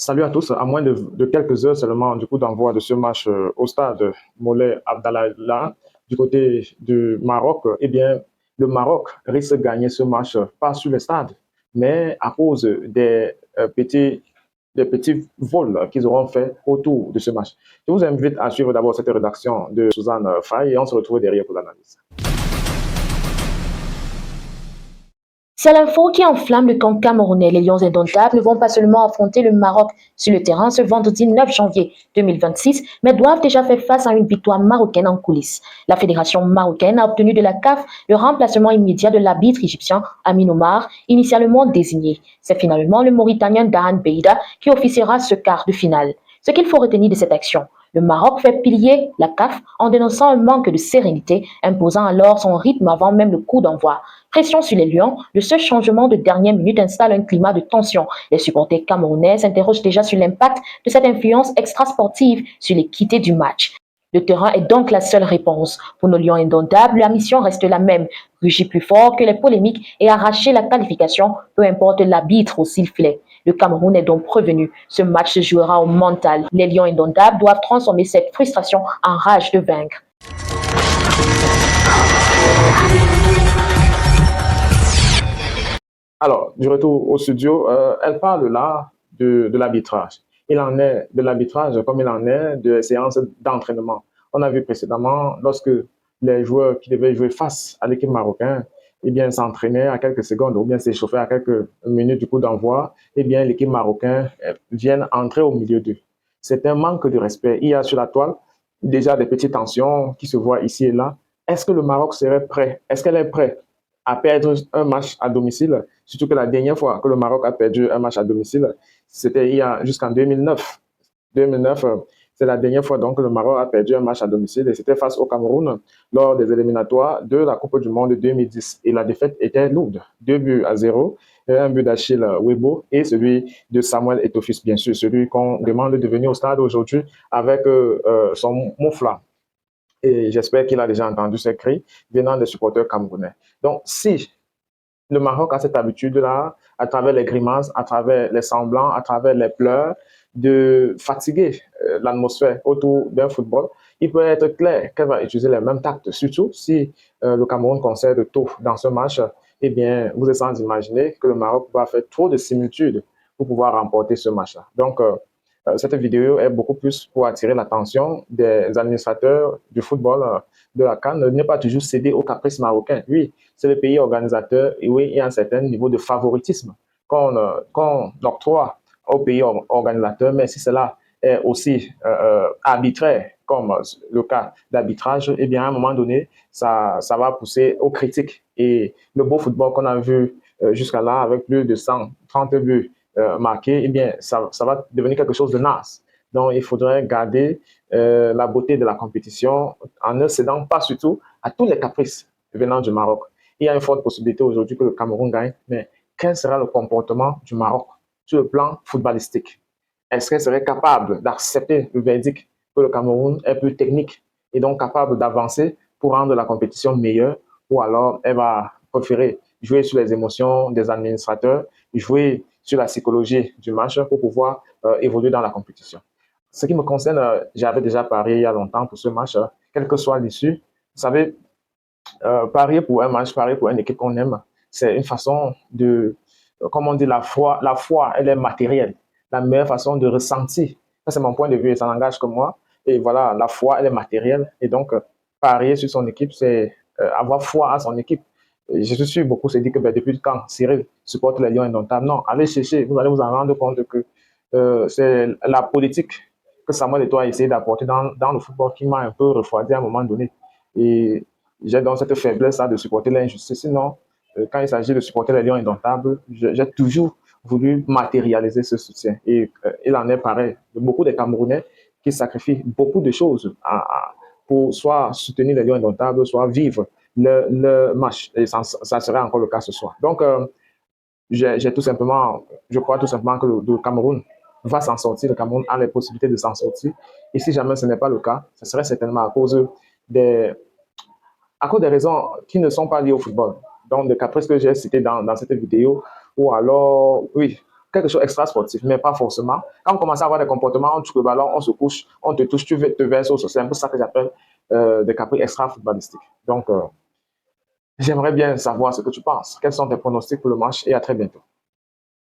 Salut à tous. À moins de quelques heures seulement du coup d'envoi de ce match au stade Moulay Abdallah du côté du Maroc, eh bien, le Maroc risque de gagner ce match pas sur le stade, mais à cause des petits vols qu'ils auront fait autour de ce match. Je vous invite à suivre d'abord cette rédaction de Suzanne Faye et on se retrouve derrière pour l'analyse. C'est l'info qui enflamme le camp camerounais. Les Lions indomptables ne vont pas seulement affronter le Maroc sur le terrain ce vendredi 9 janvier 2026, mais doivent déjà faire face à une victoire marocaine en coulisses. La fédération marocaine a obtenu de la CAF le remplacement immédiat de l'arbitre égyptien Amin Omar, initialement désigné. C'est finalement le Mauritanien Dahan Beida qui officiera ce quart de finale. Ce qu'il faut retenir de cette action, le Maroc fait pilier la CAF en dénonçant un manque de sérénité, imposant alors son rythme avant même le coup d'envoi. Pression sur les Lions, le seul changement de dernière minute installe un climat de tension. Les supporters camerounais s'interrogent déjà sur l'impact de cette influence extrasportive sur l'équité du match. Le terrain est donc la seule réponse. Pour nos Lions indomptables, la mission reste la même, rugir plus fort que les polémiques et arracher la qualification, peu importe l'arbitre au sifflet. Le Cameroun est donc prévenu. Ce match se jouera au mental. Les Lions indomptables doivent transformer cette frustration en rage de vaincre. Alors, du retour au studio, elle parle là de l'arbitrage. Il en est de l'arbitrage comme il en est de séances d'entraînement. On a vu précédemment, lorsque les joueurs qui devaient jouer face à l'équipe marocaine, eh bien, s'entraînaient à quelques secondes ou bien s'échauffaient à quelques minutes du coup d'envoi, eh bien, l'équipe marocaine vient entrer au milieu d'eux. C'est un manque de respect. Il y a sur la toile déjà des petites tensions qui se voient ici et là. Est-ce que le Maroc serait prêt? Est-ce qu'elle est prête à perdre un match à domicile? Surtout que la dernière fois que le Maroc a perdu un match à domicile, c'était il y a jusqu'en 2009. 2009, c'est la dernière fois donc que le Maroc a perdu un match à domicile et c'était face au Cameroun lors des éliminatoires de la Coupe du Monde 2010. Et la défaite était lourde, 2-0, un but d'Achille Webo et celui de Samuel Etofis, bien sûr, celui qu'on demande de venir au stade aujourd'hui avec son moufla. Et j'espère qu'il a déjà entendu ces cris venant des supporters camerounais. Donc, si le Maroc a cette habitude-là, à travers les grimaces, à travers les semblants, à travers les pleurs, de fatiguer l'atmosphère autour d'un football, il peut être clair qu'elle va utiliser les mêmes tactes, surtout si le Cameroun concède tôt dans ce match. Eh bien, vous êtes sans imaginer que le Maroc va faire trop de similitudes pour pouvoir remporter ce match-là. Donc, cette vidéo est beaucoup plus pour attirer l'attention des administrateurs du football de la CAN, ne pas toujours céder aux caprices marocains. Oui, c'est le pays organisateur et oui, il y a un certain niveau de favoritisme qu'on octroie au pays organisateur, mais si cela est aussi arbitraire, comme le cas d'arbitrage, eh bien, à un moment donné, ça va pousser aux critiques. Et le beau football qu'on a vu jusqu'à là, avec plus de 130 buts marqués, eh bien, ça va devenir quelque chose de naze. Donc, il faudrait garder la beauté de la compétition en ne cédant pas surtout à tous les caprices venant du Maroc. Il y a une forte possibilité aujourd'hui que le Cameroun gagne, mais quel sera le comportement du Maroc sur le plan footballistique? Est-ce qu'elle serait capable d'accepter le verdict que le Cameroun est plus technique et donc capable d'avancer pour rendre la compétition meilleure, ou alors elle va préférer jouer sur les émotions des administrateurs, jouer sur la psychologie du match pour pouvoir évoluer dans la compétition? Ce qui me concerne, j'avais déjà parié il y a longtemps pour ce match, quelle que soit l'issue. Vous savez, parier pour un match, parier pour une équipe qu'on aime, c'est une façon de, comme on dit, la foi, elle est matérielle. La meilleure façon de ressentir. Ça, c'est mon point de vue et ça n'engage que moi. Et voilà, la foi, elle est matérielle. Et donc, parier sur son équipe, c'est avoir foi à son équipe. Et je suis beaucoup se dit que ben, depuis quand Cyril supporte les Lions indomptables. Non, allez chercher, vous allez vous en rendre compte que c'est la politique que Samuel Eto'o a essayé d'apporter dans le football qui m'a un peu refroidi à un moment donné. Et j'ai donc cette faiblesse de supporter l'injustice. Sinon, quand il s'agit de supporter les Lions indomptables, j'ai toujours voulu matérialiser ce soutien. Et il en est pareil de beaucoup de Camerounais qui sacrifient beaucoup de choses pour soit soutenir les Lions indomptables, soit vivre le match. Et ça serait encore le cas ce soir. Donc, j'ai tout simplement, je crois tout simplement que le Cameroun va s'en sortir. Le Cameroun a les possibilités de s'en sortir. Et si jamais ce n'est pas le cas, ce serait certainement des, à cause des raisons qui ne sont pas liées au football. Donc, des caprices que j'ai cités dans cette vidéo, ou alors, oui, quelque chose extra sportif, mais pas forcément. Quand on commence à avoir des comportements, on touche le ballon, on se couche, on te touche, tu te verses au sol. C'est un peu ça que j'appelle des caprices extra footballistiques. Donc, j'aimerais bien savoir ce que tu penses. Quels sont tes pronostics pour le match et à très bientôt.